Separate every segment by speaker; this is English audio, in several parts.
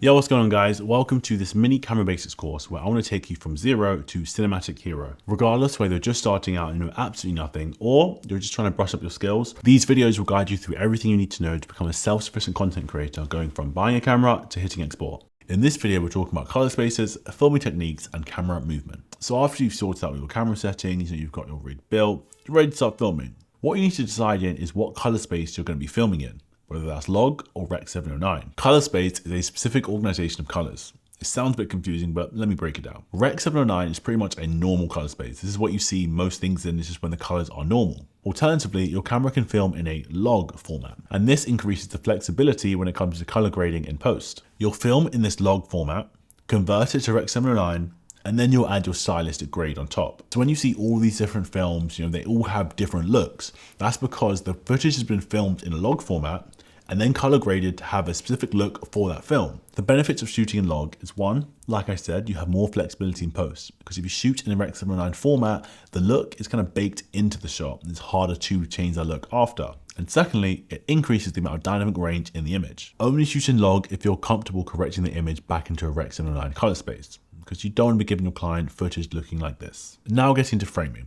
Speaker 1: Yo, what's going on guys? Welcome to this mini camera basics course where I want to take you from zero to cinematic hero. Regardless whether you're just starting out and know absolutely nothing or you're just trying to brush up your skills, these videos will guide you through everything you need to know to become a self-sufficient content creator, going from buying a camera to hitting export. In this video, we're talking about color spaces, filming techniques, and camera movement. So after you've sorted out your camera settings and you've got your rig built, you're ready to start filming. What you need to decide in is what color space you're going to be filming in, whether that's log or Rec 709. Color space is a specific organization of colors. It sounds a bit confusing, but let me break it down. Rec 709 is pretty much a normal color space. This is what you see most things in, it's just when the colors are normal. Alternatively, your camera can film in a log format, and this increases the flexibility when it comes to color grading in post. You'll film in this log format, convert it to Rec 709, and then you'll add your stylistic grade on top. So when you see all these different films, they all have different looks. That's because the footage has been filmed in a log format and then color graded to have a specific look for that film. The benefits of shooting in log is one, like I said, you have more flexibility in post, because if you shoot in a Rec 709 format, the look is kind of baked into the shot and it's harder to change that look after. And secondly, it increases the amount of dynamic range in the image. Only shoot in log if you're comfortable correcting the image back into a Rec 709 color space, because you don't want to be giving your client footage looking like this. Now getting to framing.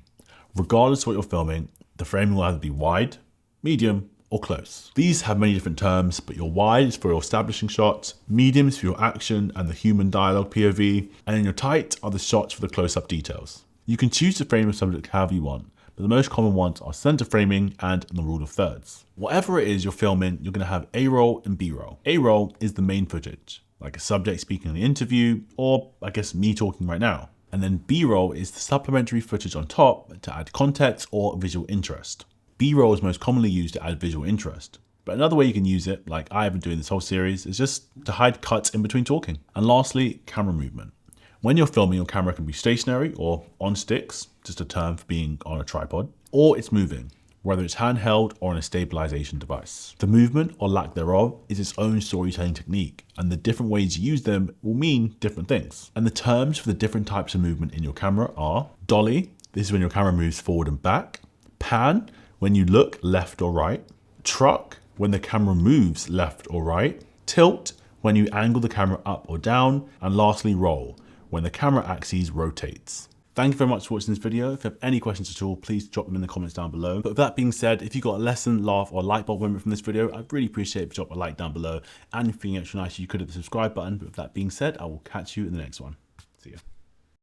Speaker 1: Regardless of what you're filming, the framing will either be wide, medium, or close. These have many different terms, but your wide is for your establishing shots, medium is for your action and the human dialogue POV, and then your tight are the shots for the close-up details. You can choose to frame your subject however you want, but the most common ones are center framing and the rule of thirds. Whatever it is you're filming, you're going to have A-roll and B-roll. A-roll is the main footage, like a subject speaking in the interview, or I guess me talking right now. And then B-roll is the supplementary footage on top to add context or visual interest. B-roll is most commonly used to add visual interest. But another way you can use it, like I have been doing this whole series, is just to hide cuts in between talking. And lastly, camera movement. When you're filming, your camera can be stationary or on sticks, just a term for being on a tripod, or it's moving, whether it's handheld or on a stabilization device. The movement or lack thereof is its own storytelling technique, and the different ways you use them will mean different things. And the terms for the different types of movement in your camera are dolly, this is when your camera moves forward and back, pan, when you look left or right, truck, when the camera moves left or right, tilt, when you angle the camera up or down, and lastly roll, when the camera axis rotates. Thank you very much for watching this video. If you have any questions at all, please drop them in the comments down below. But with that being said, if you got a lesson, laugh, or light bulb moment from this video, I'd really appreciate if you drop a like down below. And if you're feeling extra nice, you could hit the subscribe button. But with that being said, I will catch you in the next one. See ya.